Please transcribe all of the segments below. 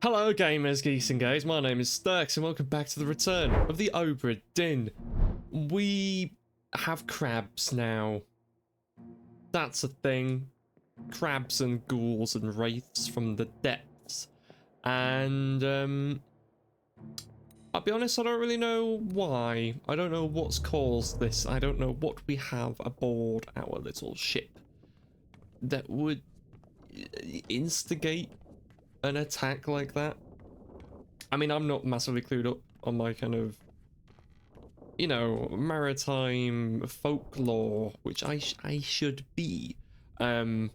Hello gamers, geese and gays, my name is Sturks and welcome back to the return of the Obra Dinn. We have crabs now. That's a thing. Crabs and ghouls and wraiths from the depths. And I'll be honest, I don't really know why. I don't know what's caused this. I don't know what we have aboard our little ship that would instigate an attack like that. I mean, I'm not massively clued up on my kind of, you know, maritime folklore, which I should be. But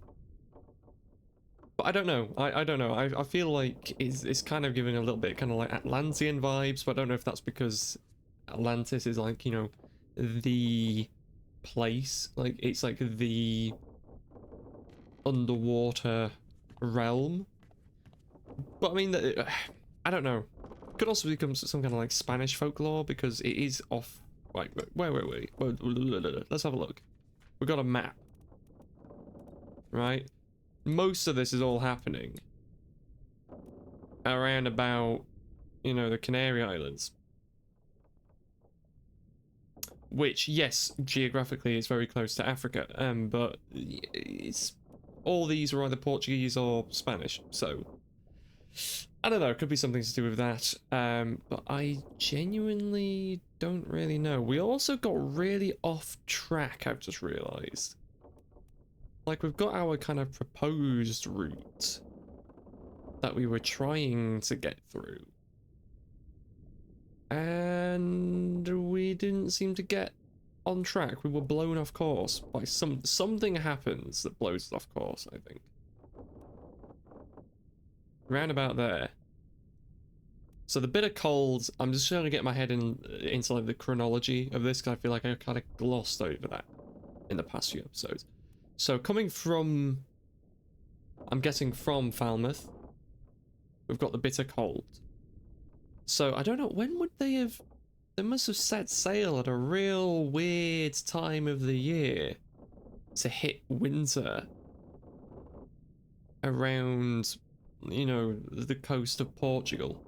I don't know. I don't know. I feel like it's kind of giving a little bit kind of like Atlantean vibes, but I don't know if that's because Atlantis is like, you know, the place. Like, it's like the underwater realm. But I mean, I don't know. Could also become some kind of like Spanish folklore because it is off. Wait. Let's have a look. We've got a map, right? Most of this is all happening around about, you know, the Canary Islands, which, yes, geographically is very close to Africa, but it's all these are either Portuguese or Spanish, so I don't know, it could be something to do with that, but I genuinely don't really know. We also got really off track, I've just realised. Like, we've got our kind of proposed route that we were trying to get through, and we didn't seem to get on track. We were blown off course by something happens that blows us off course, I think. Round about there. So the bitter cold, I'm just trying to get my head into like the chronology of this because I feel like I kind of glossed over that in the past few episodes. So coming from, I'm guessing from Falmouth, we've got the bitter cold. So I don't know, when would they must have set sail at a real weird time of the year to hit winter around, you know, the coast of Portugal.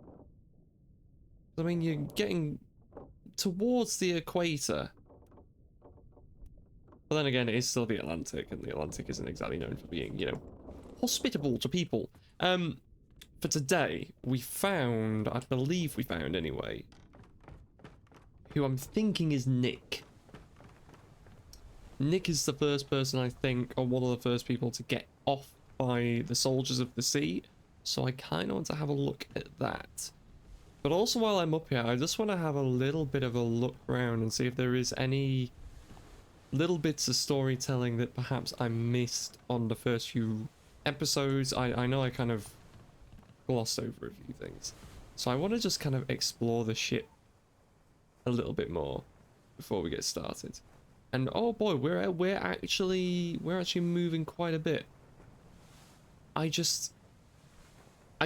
I mean, you're getting towards the equator. But then again, it is still the Atlantic, and the Atlantic isn't exactly known for being, you know, hospitable to people. For today, we found, I believe we found anyway, who I'm thinking is Nick. Nick is the first person, I think, or one of the first people to get off by the soldiers of the sea. So I kind of want to have a look at that. But also while I'm up here, I just want to have a little bit of a look around and see if there is any little bits of storytelling that perhaps I missed on the first few episodes. I know I kind of glossed over a few things. So I want to just kind of explore the ship a little bit more before we get started. And oh boy, we're actually moving quite a bit. I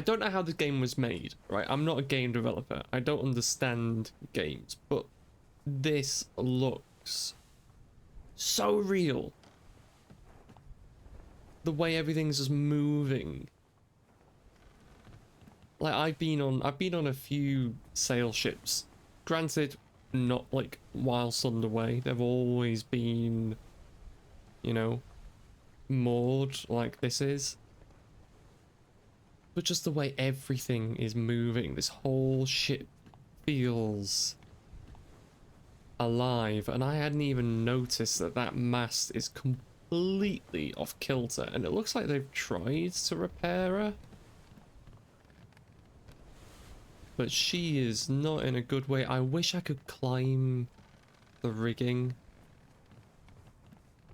don't know how the game was made, right? I'm not a game developer. I don't understand games, but this looks so real. The way everything's just moving. Like, I've been on a few sail ships. Granted, not like whilst underway. They've always been, you know, moored like this is. But just the way everything is moving, this whole ship feels alive. And I hadn't even noticed that that mast is completely off kilter. And it looks like they've tried to repair her. But she is not in a good way. I wish I could climb the rigging.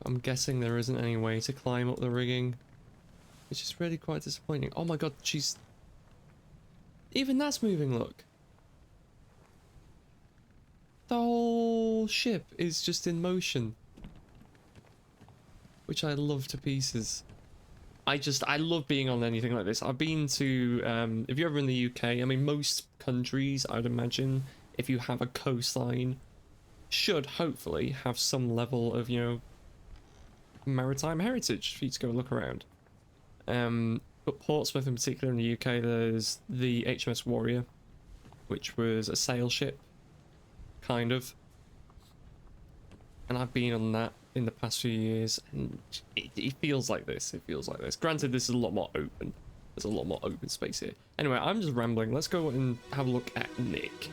I'm guessing there isn't any way to climb up the rigging. Which is really quite disappointing. Oh my god, she's... Even that's moving, look. The whole ship is just in motion. Which I love to pieces. I love being on anything like this. I've been to, if you're ever in the UK, I mean, most countries, I would imagine, if you have a coastline, should hopefully have some level of, you know, maritime heritage for you to go look around. But Portsmouth in particular in the UK, there's the HMS Warrior, which was a sail ship, kind of. And I've been on that in the past few years, and it feels like this. It feels like this. Granted, this is a lot more open. There's a lot more open space here. Anyway, I'm just rambling. Let's go and have a look at Nick.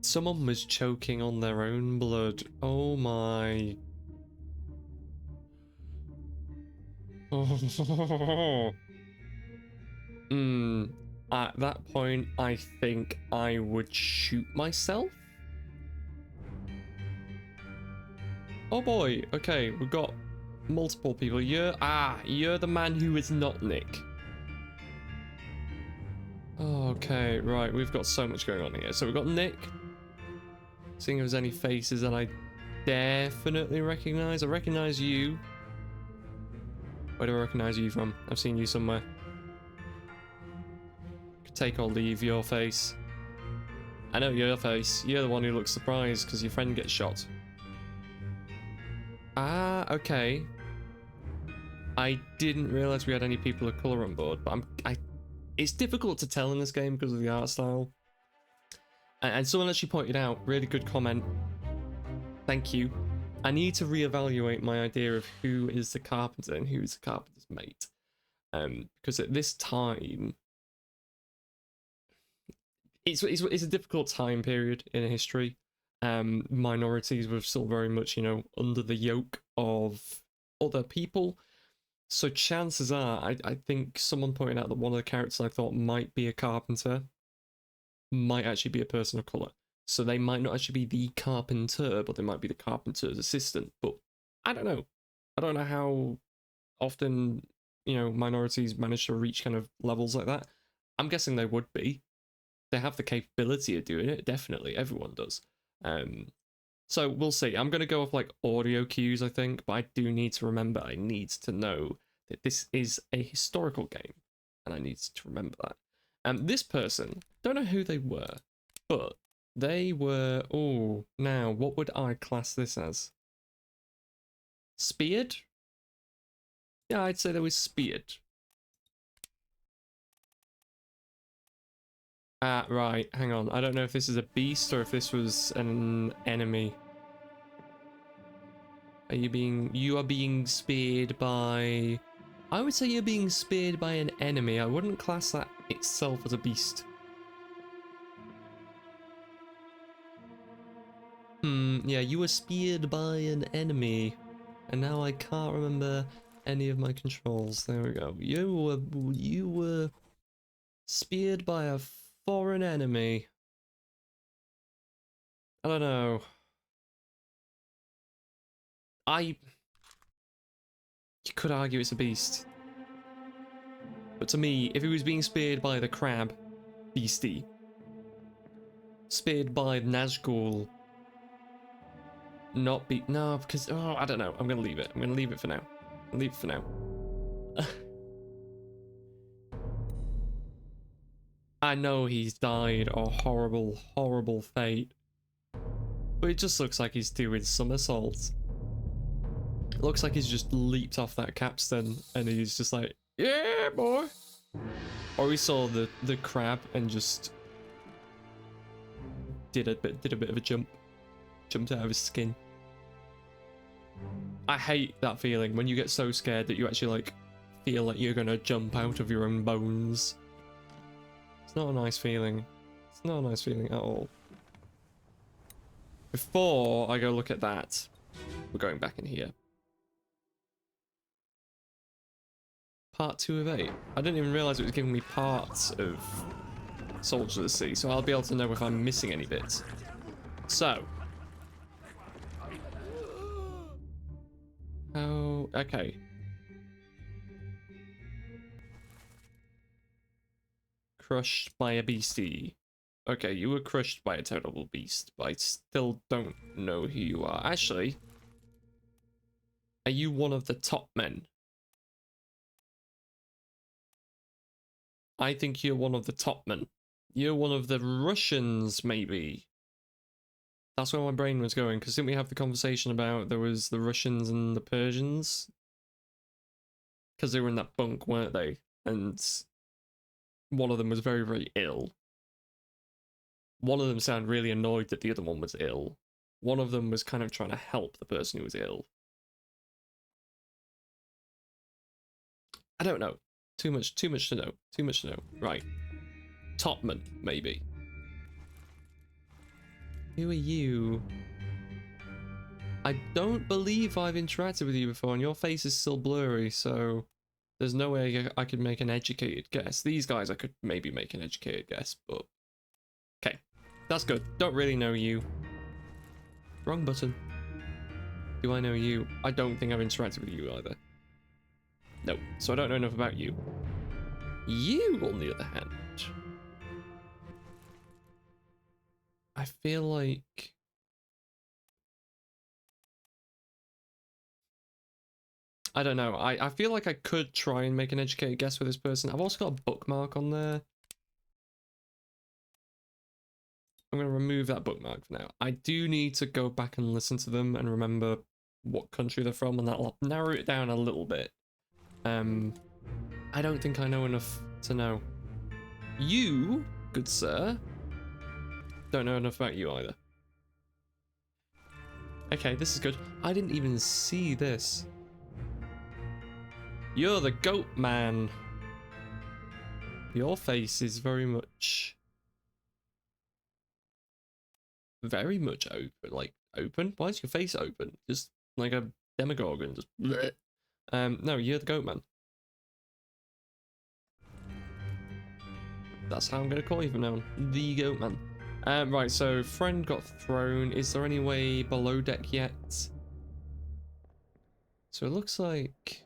Someone was choking on their own blood. Oh my. At that point, I think I would shoot myself. Oh boy. Okay, we've got multiple people. You're the man who is not Nick. Okay, right. We've got so much going on here. So we've got Nick. Seeing if there's any faces that I definitely recognize. I recognize you. Where do I recognize you from? I've seen you somewhere. Could take or leave your face. I know your face. You're the one who looks surprised because your friend gets shot. Ah, okay. I didn't realize we had any people of color on board, but it's difficult to tell in this game because of the art style. And someone actually pointed out, really good comment. Thank you. I need to reevaluate my idea of who is the carpenter and who is the carpenter's mate. Because at this time, it's a difficult time period in history. Minorities were still very much, you know, under the yoke of other people. So chances are, I think someone pointed out that one of the characters I thought might be a carpenter might actually be a person of color. So they might not actually be the carpenter, but they might be the carpenter's assistant. But I don't know. I don't know how often, you know, minorities manage to reach kind of levels like that. I'm guessing they would be. They have the capability of doing it. Definitely, everyone does. So we'll see. I'm going to go off like audio cues, I think, but I do need to remember, I need to know that this is a historical game, and I need to remember that. This person, don't know who they were, but they were, oh, now, what would I class this as? Speared? Yeah, I'd say they were speared. Right, hang on. I don't know if this is a beast or if this was an enemy. You are being speared by... I would say you're being speared by an enemy. I wouldn't class that itself as a beast. Yeah, you were speared by an enemy. And now I can't remember any of my controls. There we go. You were speared by a foreign enemy. I don't know. You could argue it's a beast. But to me, if he was being speared by the crab, beastie. Speared by Nazgul, no, because, oh, I don't know. I'm gonna leave it. I'm gonna leave it for now. Leave it for now. I know he's died a horrible, horrible fate. But it just looks like he's doing somersaults. It looks like he's just leaped off that capstan and he's just like, yeah, boy. Or he saw the crab and just did a bit of a jump. Jumped out of his skin. I hate that feeling when you get so scared that you actually like feel like you're gonna jump out of your own bones. It's not a nice feeling. It's not a nice feeling at all. Before I go look at that, we're going back in here. Part 2 of 8. I didn't even realize it was giving me parts of Soldiers of the Sea, so I'll be able to know if I'm missing any bits. So. Oh, okay. Crushed by a beastie. Okay, you were crushed by a terrible beast, but I still don't know who you are. Actually, are you one of the top men? I think you're one of the top men. You're one of the Russians, maybe. That's where my brain was going, because didn't we have the conversation about there was the Russians and the Persians? Because they were in that bunk, weren't they? And one of them was very, very ill. One of them sounded really annoyed that the other one was ill. One of them was kind of trying to help the person who was ill. I don't know. Too much to know. Too much to know. Right. Topman, maybe. Who are you? I don't believe I've interacted with you before, and your face is still blurry, so there's no way I could make an educated guess. These guys I could maybe make an educated guess, but... Okay, that's good. Don't really know you. Wrong button. Do I know you? I don't think I've interacted with you either. No, so I don't know enough about you. You, on the other hand... I feel like... I don't know. I feel like I could try and make an educated guess with this person. I've also got a bookmark on there. I'm going to remove that bookmark for now. I do need to go back and listen to them and remember what country they're from, and that'll narrow it down a little bit. I don't think I know enough to know. You, good sir, don't know enough about you either. Okay, this is good. I didn't even see this. You're the goat man. Your face is very much open. Like, open? Why is your face open? Just like a demogorgon. Just bleh. No, you're the goat man. That's how I'm going to call you from now on. The goat man. Right, so friend got thrown. Is there any way below deck yet? So it looks like...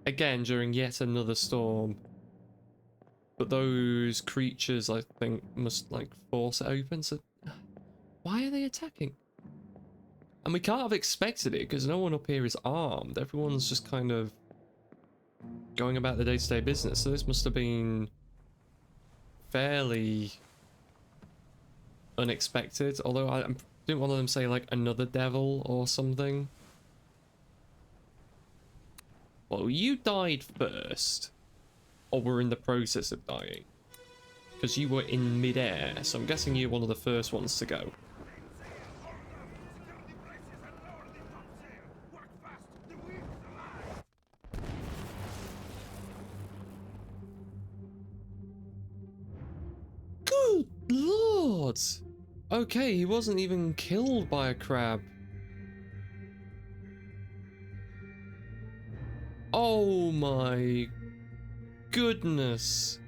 Again, during yet another storm. But those creatures, I think, must, like, force it open. So, why are they attacking? And we can't have expected it, because no one up here is armed. Everyone's just kind of going about their day-to-day business. So this must have been fairly unexpected. Although, didn't one of them say, like, another devil or something? Well, you died first, or were in the process of dying, because you were in mid-air, so I'm guessing you're one of the first ones to go. Good lord! Okay, he wasn't even killed by a crab. Oh my goodness.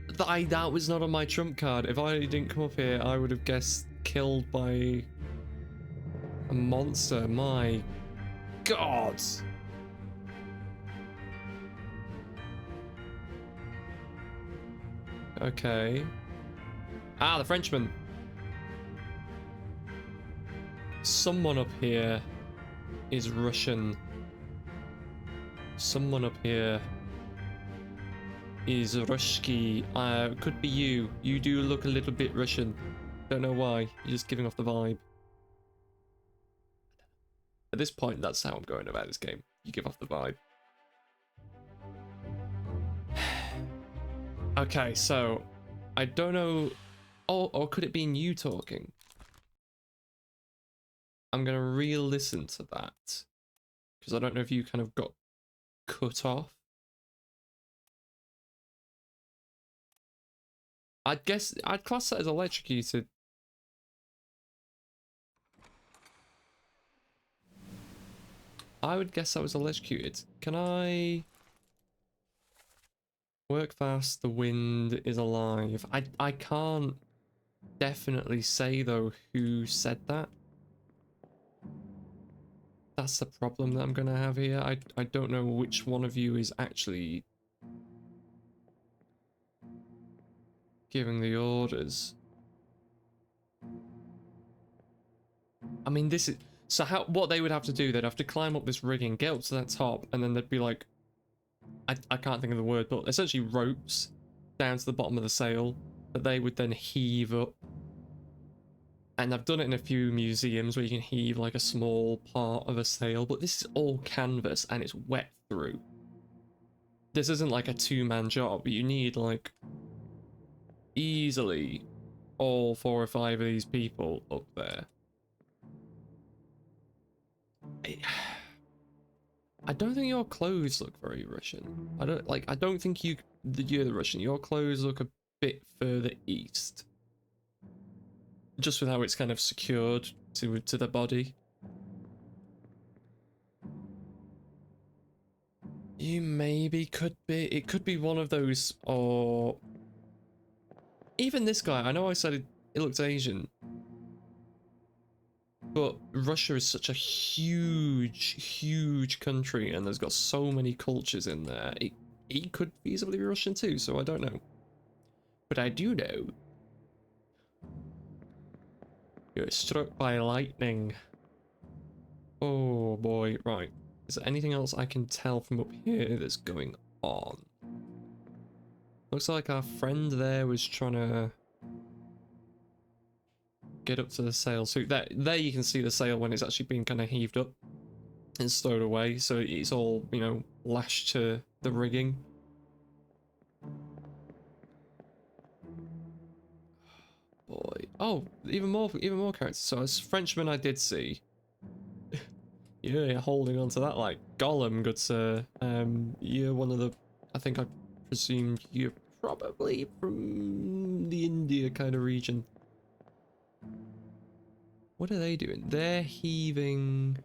That was not on my trump card. If I didn't come up here, I would have guessed killed by a monster. My god. Okay. Ah, the Frenchman. Someone up here is Russian. Someone up here is Rushki. Could be you. You do look a little bit Russian. Don't know why. You're just giving off the vibe. At this point, that's how I'm going about this game. You give off the vibe. Okay, so I don't know. Oh, or could it be you talking? I'm gonna re-listen to that because I don't know if you kind of got cut off. I'd guess I'd class that as electrocuted. I would guess that was electrocuted. Can I work fast? The wind is alive. I can't definitely say though who said that. That's the problem that I'm gonna have here. I don't know which one of you is actually giving the orders. I mean, this is... So what they would have to do, they'd have to climb up this rigging, get up to that top, and then they'd be like I can't think of the word, but essentially ropes down to the bottom of the sail that they would then heave up. And I've done it in a few museums where you can heave like a small part of a sail, but this is all canvas and it's wet through. This isn't like a two-man job. You need like easily all 4 or 5 of these people up there. I don't think your clothes look very Russian. I don't think you're the Russian. Your clothes look a bit further east. Just with how it's kind of secured to the body. You maybe could be. It could be one of those, or even this guy. I know I said it looked Asian, but Russia is such a huge country, and there's got so many cultures in there. He could feasibly be Russian too, so I don't know. But I do know. You're struck by lightning. Oh boy, right. Is there anything else I can tell from up here that's going on? Looks like our friend there was trying to get up to the sail. So there you can see the sail when it's actually being kind of heaved up and stowed away. So it's all, you know, lashed to the rigging. Boy. Oh, even more characters. So as Frenchman I did see. Yeah, you're holding on to that like Gollum, good sir. You're one of the, I think I presumed you're probably from the India kind of region. What are they doing? They're heaving.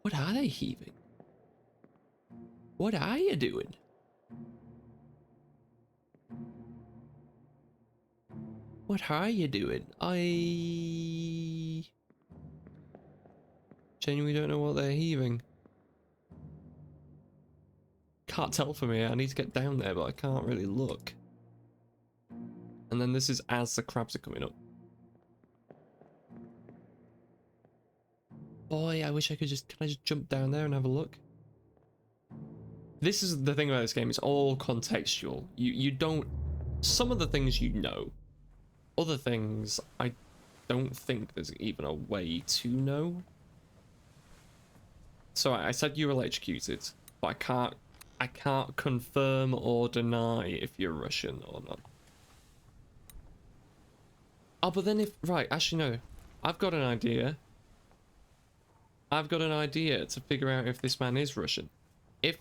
What are they heaving? What are you doing? What are you doing? I genuinely don't know what they're heaving. Can't tell from here. I need to get down there, but I can't really look. And then this is as the crabs are coming up. Boy, I wish I could just... Can I just jump down there and have a look? This is the thing about this game. It's all contextual. You don't... Some of the things you know. Other things, I don't think there's even a way to know. So I said you were electrocuted, but I can't confirm or deny if you're Russian or not. Oh, but then if... Right, actually no. I've got an idea. I've got an idea to figure out if this man is Russian. If...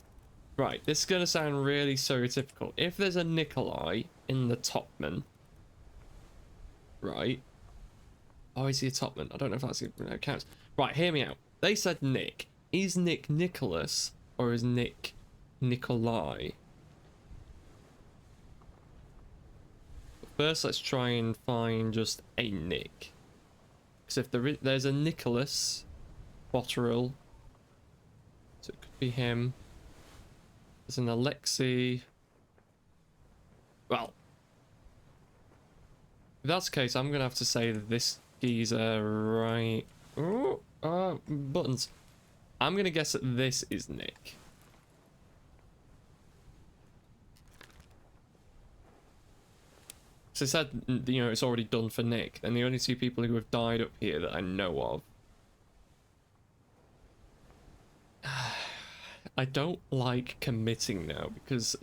Right, this is going to sound really stereotypical. If there's a Nikolai in the topman... Right. Oh, is he a topman? I don't know if that's even counts. Right, hear me out. They said Nick. Is Nick Nicholas or is Nick Nikolai? First, let's try and find just a Nick. Because if there's a Nicholas Botterill, so it could be him. There's an Alexei. Well, if that's the case, I'm going to have to say that this geezer right... Oh, buttons. I'm going to guess that this is Nick. So it said, you know, it's already done for Nick. And the only 2 people who have died up here that I know of. I don't like committing now because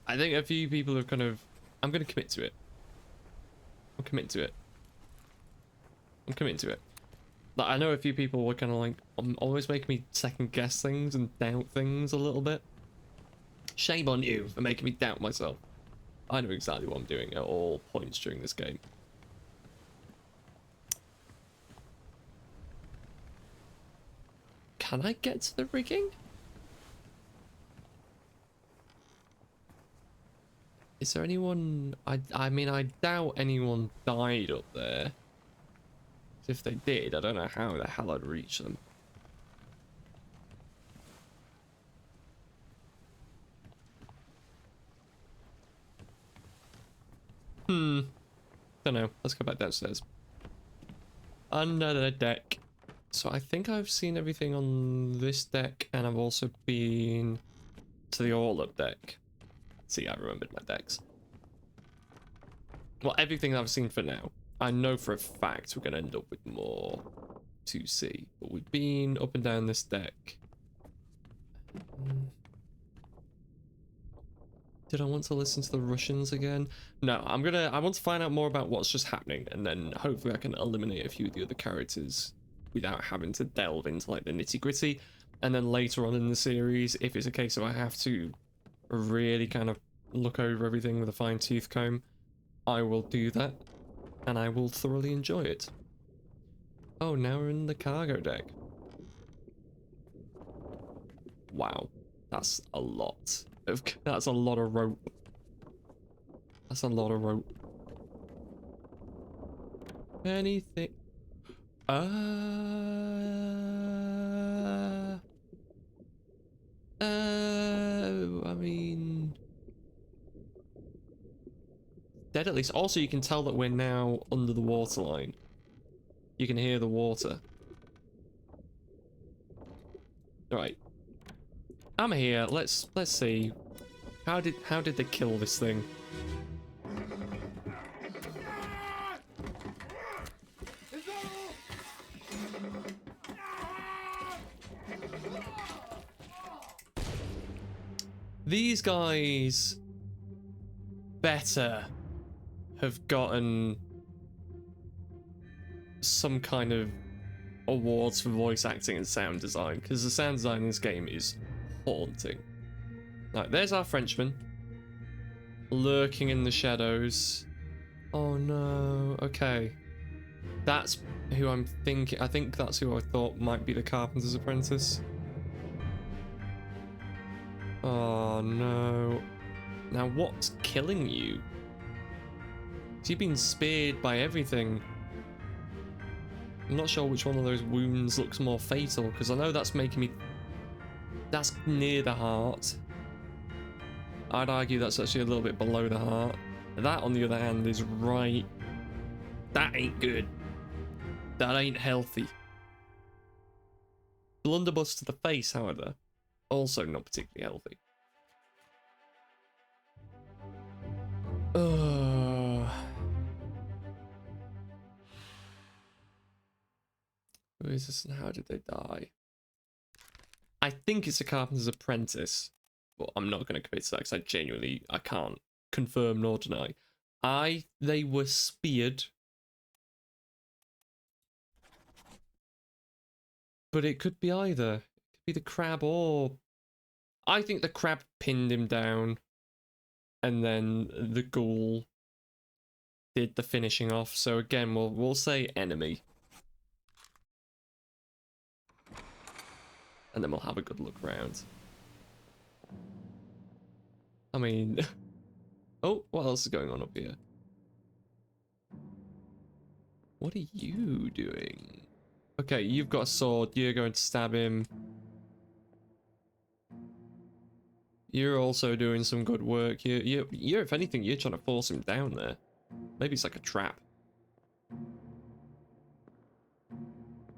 I think a few people have kind of... I'm going to commit to it. I'm committing to it. I'm committing to it. Like, I know a few people were kind of like, always making me second guess things and doubt things a little bit. Shame on you for making me doubt myself. I know exactly what I'm doing at all points during this game. Can I get to the rigging? Is there anyone... I mean, I doubt anyone died up there. If they did, I don't know how the hell I'd reach them. Don't know. Let's go back downstairs. Under the deck. So I think I've seen everything on this deck, and I've also been to the all-up deck. See, I remembered my decks. Well, everything I've seen for now. I know for a fact we're going to end up with more to see. But we've been up and down this deck. Did I want to listen to the Russians again? No, I want to find out more about what's just happening, and then hopefully I can eliminate a few of the other characters without having to delve into like the nitty-gritty. And then later on in the series, if it's a case of I have to really kind of look over everything with a fine-tooth comb, I will do that, and I will thoroughly enjoy it. Oh, now we're in the cargo deck. Wow, that's a lot. That's a lot of rope. That's a lot of rope. Anything? I mean, dead at least. Also, you can tell that we're now under the waterline. You can hear the water. All right. I'm here. Let's see. How did they kill this thing? These guys better have gotten some kind of awards for voice acting and sound design, because the sound design in this game is haunting. Right, there's our Frenchman lurking in the shadows. Oh no. Okay, that's who I'm thinking. I think that's who I thought might be the carpenter's apprentice. Oh no. Now what's killing you? You've been speared by everything. I'm not sure which one of those wounds looks more fatal, because I know that's making me... That's near the heart. I'd argue that's actually a little bit below the heart. That, on the other hand, is right... That ain't good. That ain't healthy. Blunderbuss to the face, however, also not particularly healthy. Who is this and how did they die? I think it's a carpenter's apprentice, but I'm not going to commit to that because I can't confirm nor deny. They were speared, but it could be either. It could be the crab, or I think the crab pinned him down, and then the ghoul did the finishing off. So again, we'll say enemy. And then we'll have a good look around. I mean... Oh, what else is going on up here? What are you doing? Okay, you've got a sword. You're going to stab him. You're also doing some good work. You're if anything, you're trying to force him down there. Maybe it's like a trap.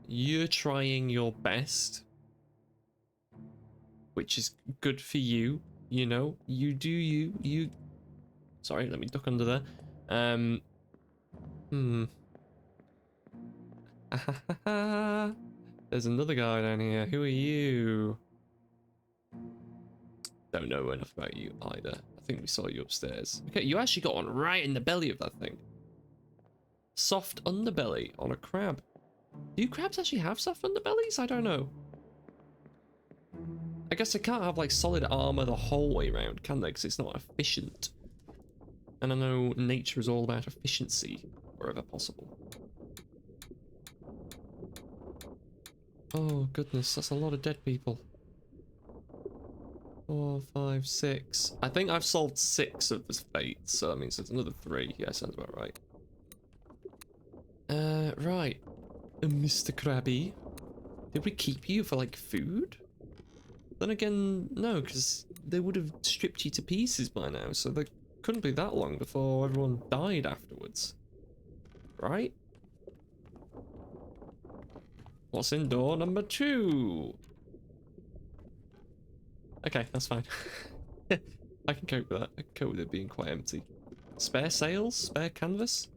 You're trying your best, which is good for you, you know. You do you. Sorry, let me duck under there. There's another guy down here. Who are you? Don't know enough about you either. I think we saw you upstairs. Okay, you actually got one right in the belly of that thing. Soft underbelly on a crab. Do crabs actually have soft underbellies? I don't know. I guess they can't have like solid armor the whole way around, can they? Because it's not efficient. And I know nature is all about efficiency, wherever possible. Oh goodness, that's a lot of dead people. 4, 5, 6. I think I've solved 6 of this fate, so that means there's another 3. Yeah, sounds about right. Right. Mr. Krabby. Did we keep you for like food? Then again, no, because they would have stripped you to pieces by now, so they couldn't be that long before everyone died afterwards. Right? What's in door number 2? Okay, that's fine. I can cope with that. I can cope with it being quite empty. Spare sails? Spare canvas?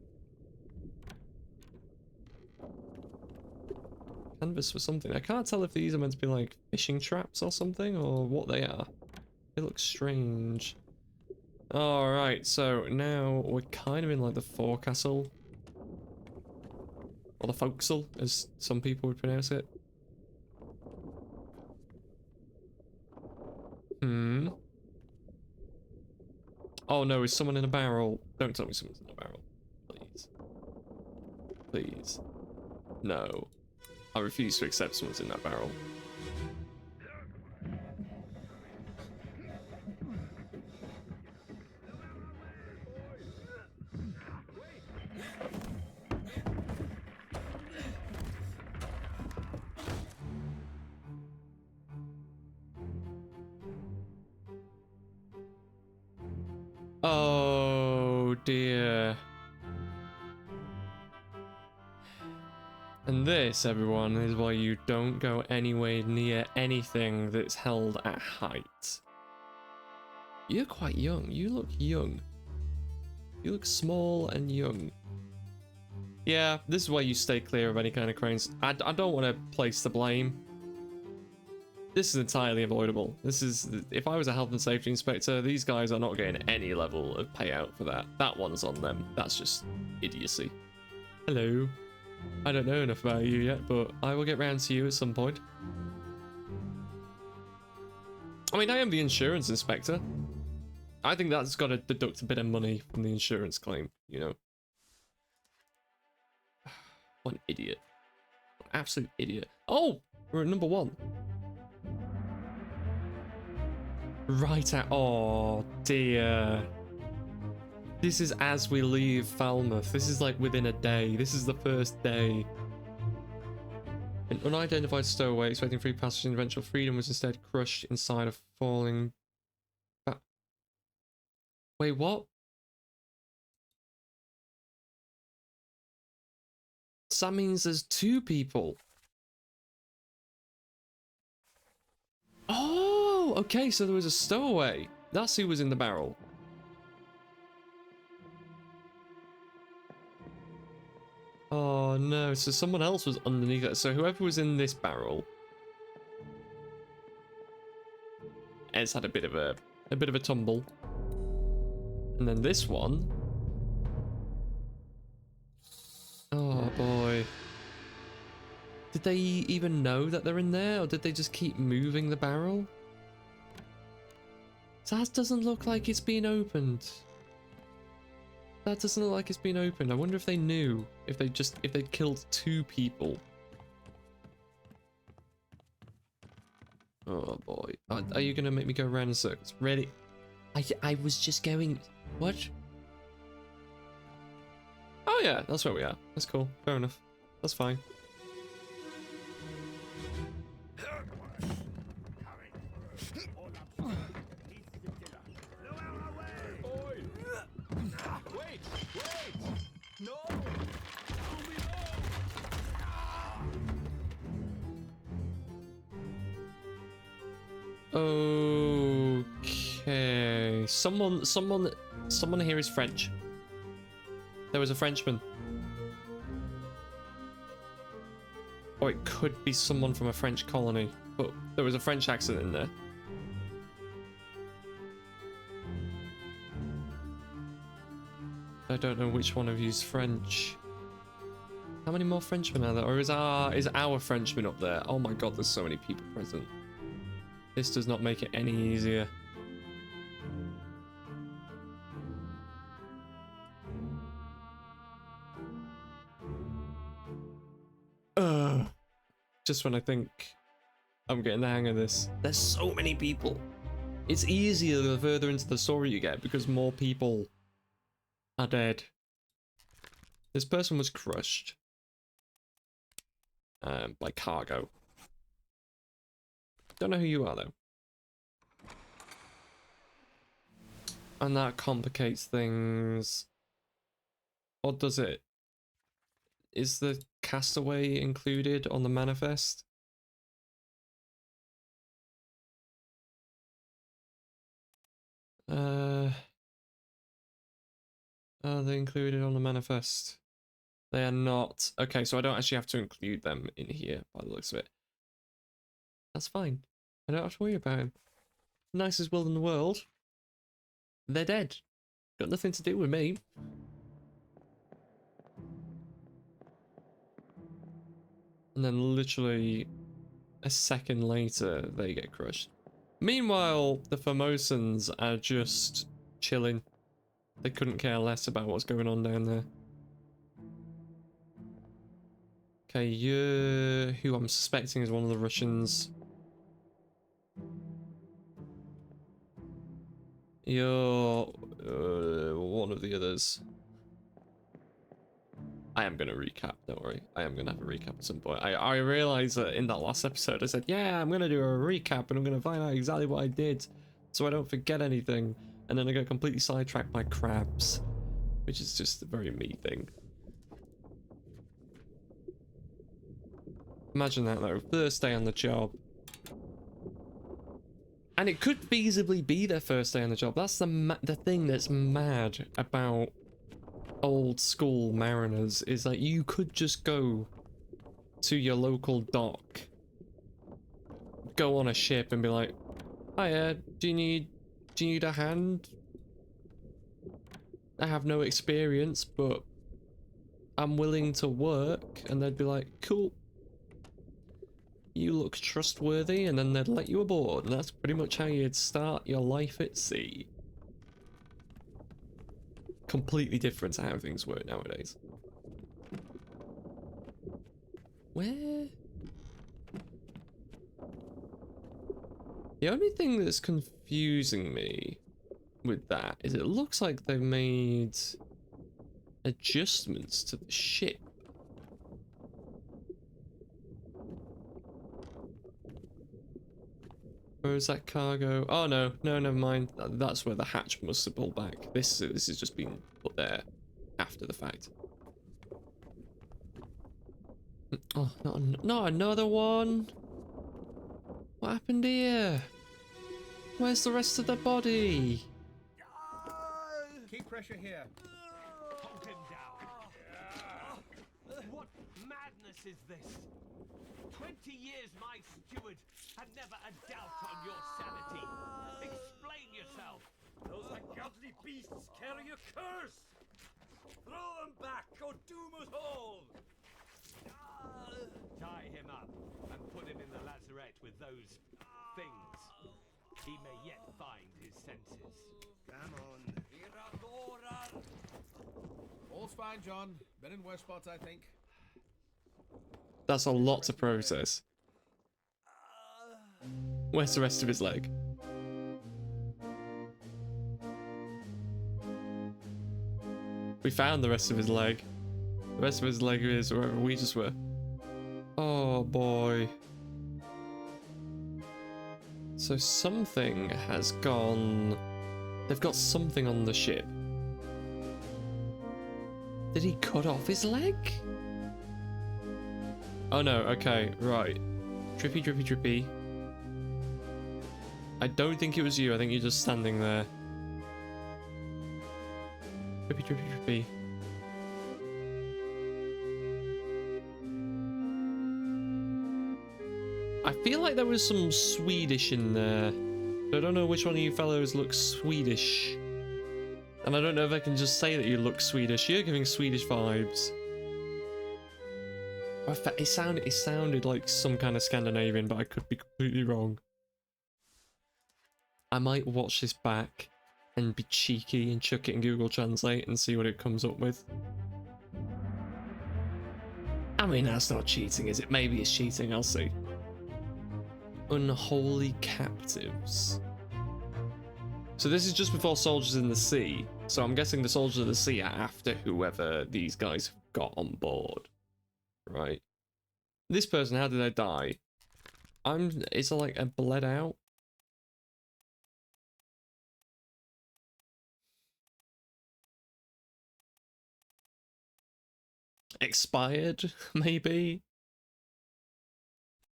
Canvas for something. I can't tell if these are meant to be like fishing traps or something, or what they are. They look strange. Alright, so now we're kind of in like the forecastle. Or the forecastle, as some people would pronounce it. Hmm. Oh no, is someone in a barrel? Don't tell me someone's in a barrel. Please. Please. No. I refuse to accept someone's in that barrel. Oh dear. And this, everyone, is why you don't go anywhere near anything that's held at height. You're quite young. You look young. You look small and young. Yeah, this is why you stay clear of any kind of cranes. I don't want to place the blame. This is entirely avoidable. This is, if I was a health and safety inspector, these guys are not getting any level of payout for that. That one's on them. That's just idiocy. Hello. I don't know enough about you yet, but I will get round to you at some point. I mean, I am the insurance inspector. I think that's got to deduct a bit of money from the insurance claim, you know. What an idiot. What an absolute idiot. Oh, we're at number 1. Right at... Oh, dear. This is as we leave Falmouth. This is like within a day. This is the first day. An unidentified stowaway expecting free passage and eventual freedom was instead crushed inside a falling... Wait, what? So that means there's 2 people. Oh, okay, so there was a stowaway. That's who was in the barrel. Oh no, so someone else was underneath it. So whoever was in this barrel has had a bit of a tumble. And then this one. Oh boy. Did they even know that they're in there, or did they just keep moving the barrel? That doesn't look like it's been opened. That doesn't look like it's been opened. I wonder if they knew, if they'd killed 2 people. Oh boy. Are you gonna make me go around in circles? Ready? I was just going... What? Oh yeah, that's where we are. That's cool. Fair enough. That's fine. Okay. Someone here is French. There was a Frenchman. Or it could be someone from a French colony, but there was a French accent in there. I don't know which one of you's French. How many more Frenchmen are there? Or is our Frenchman up there? Oh my god, there's so many people present. This does not make it any easier. Just when I think I'm getting the hang of this. There's so many people. It's easier the further into the story you get because more people are dead. This person was crushed by cargo. Don't know who you are though. And that complicates things. Or does it? Is the castaway included on the manifest? Are they included on the manifest? They are not. Okay, so I don't actually have to include them in here by the looks of it. That's fine. I don't have to worry about him. Nicest will in the world. They're dead. Got nothing to do with me. And then literally a second later, they get crushed. Meanwhile, the Formosans are just chilling. They couldn't care less about what's going on down there. Okay, you're who I'm suspecting is one of the Russians. You're one of the others. I am going to recap, don't worry. I am going to have a recap at some point. I realized that in that last episode I said, yeah, I'm going to do a recap and I'm going to find out exactly what I did so I don't forget anything. And then I got completely sidetracked by crabs, which is just a very me thing. Imagine that though, first day on the job. And it could feasibly be their first day on the job. That's the thing that's mad about old school mariners, is that you could just go to your local dock, go on a ship and be like, hiya, do you need a hand? I have no experience, but I'm willing to work. And they'd be like, cool, you look trustworthy, and then they'd let you aboard. And that's pretty much how you'd start your life at sea. Completely different to how things work nowadays. Where? The only thing that's confusing me with that is it looks like they've made adjustments to the ship. Where is that cargo? Oh no, never mind. That's where the hatch must have pulled back. This has just been put there after the fact. Oh, not another one. What happened here? Where's the rest of the body? Keep pressure here. Hold him down. What madness is this? 20 years my steward had never a doubt on your sanity. Explain yourself. Those ungodly beasts carry a curse. Throw them back or doom us all. Tie him up and put him in the lazarette with those things. He may yet find his senses. Come on. All's fine, John. Been in worse spots, I think. That's a lot to process. Where's the rest of his leg? We found the rest of his leg. The rest of his leg is wherever we just were. Oh boy. So something has gone... They've got something on the ship. Did he cut off his leg? Oh no, okay, right. Trippy, trippy, trippy. I don't think it was you, I think you're just standing there. Trippy, trippy, trippy. I feel like there was some Swedish in there. I don't know which one of you fellows looks Swedish. And I don't know if I can just say that you look Swedish. You're giving Swedish vibes. It sounded like some kind of Scandinavian, but I could be completely wrong. I might watch this back and be cheeky and chuck it in Google Translate and see what it comes up with. I mean, that's not cheating, is it? Maybe it's cheating, I'll see. Unholy captives. So this is just before Soldiers in the Sea. So I'm guessing the Soldiers of the Sea are after whoever these guys have got on board. Right. This person, how did they die? Is it like a bled out? expired, maybe.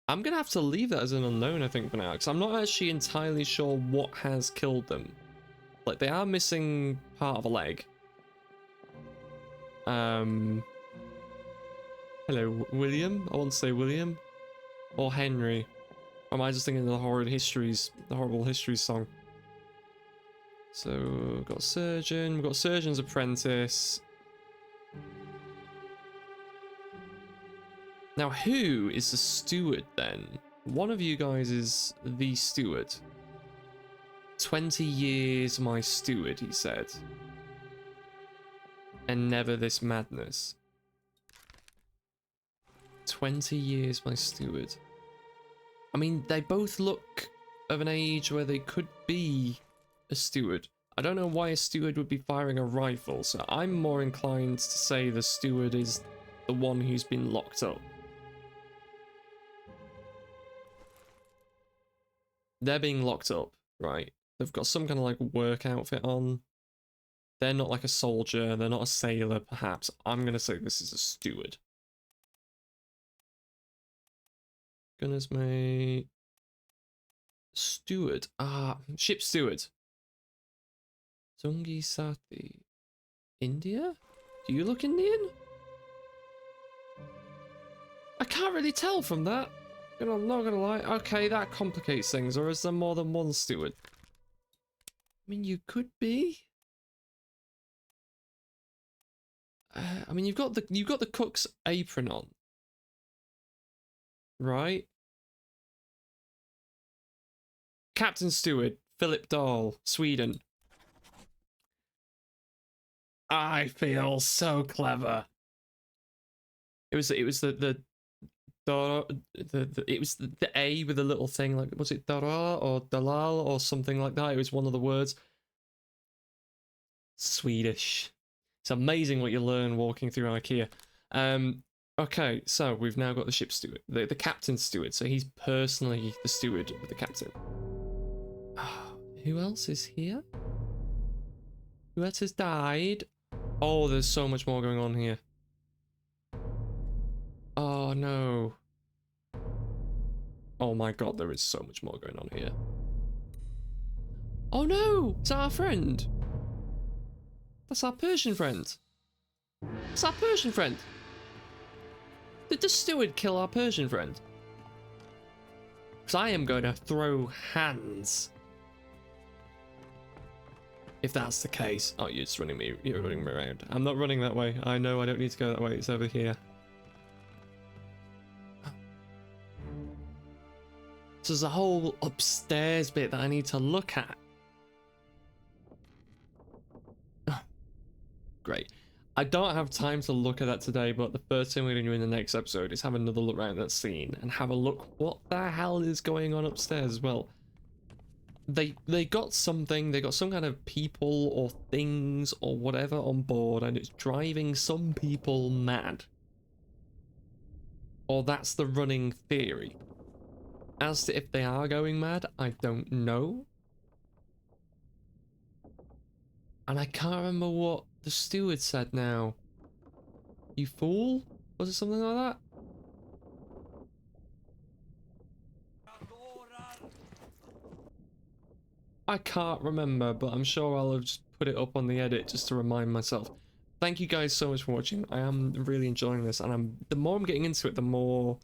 I'm gonna have to leave that as an unknown, I think, for now, because I'm not actually entirely sure what has killed them. Like, they are missing part of a leg. Hello, William? I want to say William. Or Henry. Or am I just thinking of the horrible histories song? So, we've got surgeon, we've got surgeon's apprentice. Now, who is the steward then? One of you guys is the steward. 20 years my steward, he said. And never this madness. 20 years my steward. I mean, they both look of an age where they could be a steward. I don't know why a steward would be firing a rifle, so I'm more inclined to say the steward is the one who's been locked up. They're being locked up, right? They've got some kind of like work outfit on. They're not like a soldier, they're not a sailor, perhaps. I'm gonna say this is a steward. Gunner's mate. Steward. Ship steward. Sungi Sati. India? Do you look Indian? I can't really tell from that. I'm not gonna lie. Okay, that complicates things. Or is there more than one steward? I mean, you could be. I mean, you've got the cook's apron on, right? Captain Steward, Philip Dahl, Sweden. I feel so clever. It was the A with a little thing, like, was it Dara or Dalal or something like that? It was one of the words. Swedish. It's amazing what you learn walking through IKEA. Okay, so we've now got the ship steward, the captain steward. So he's personally the steward of the captain. Who else is here? Who else has died? Oh, there's so much more going on here. Oh no. Oh my god, there is so much more going on here. Oh no, it's our friend. That's our Persian friend. It's our Persian friend. Did the steward kill our Persian friend? Because I am going to throw hands. If that's the case. Oh, you're just running me around. I'm not running that way. I know I don't need to go that way. It's over here. So there's a whole upstairs bit that I need to look at. Oh, great. I don't have time to look at that today, but the first thing we're going to do in the next episode is have another look around that scene and have a look what the hell is going on upstairs as well. They got something, they got some kind of people or things or whatever on board, and it's driving some people mad. Or that's the running theory. As to if they are going mad, I don't know. And I can't remember what the steward said now. You fool? Was it something like that? I can't remember, but I'm sure I'll have just put it up on the edit just to remind myself. Thank you guys so much for watching. I am really enjoying this, and the more I'm getting into it, the more...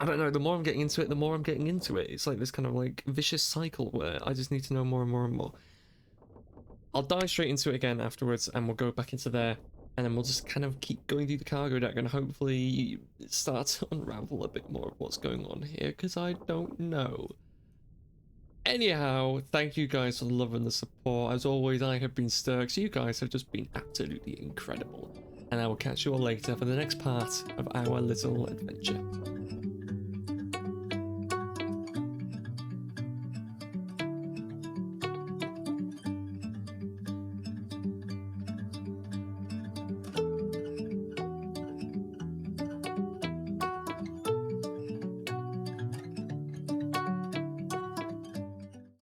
I don't know, the more I'm getting into it, the more I'm getting into it. It's like this kind of like vicious cycle where I just need to know more and more and more. I'll dive straight into it again afterwards, and we'll go back into there, and then we'll just kind of keep going through the cargo deck and hopefully start to unravel a bit more of what's going on here, because I don't know. Anyhow, thank you guys for the love and the support. As always, I have been Sturks. You guys have just been absolutely incredible. And I will catch you all later for the next part of our little adventure.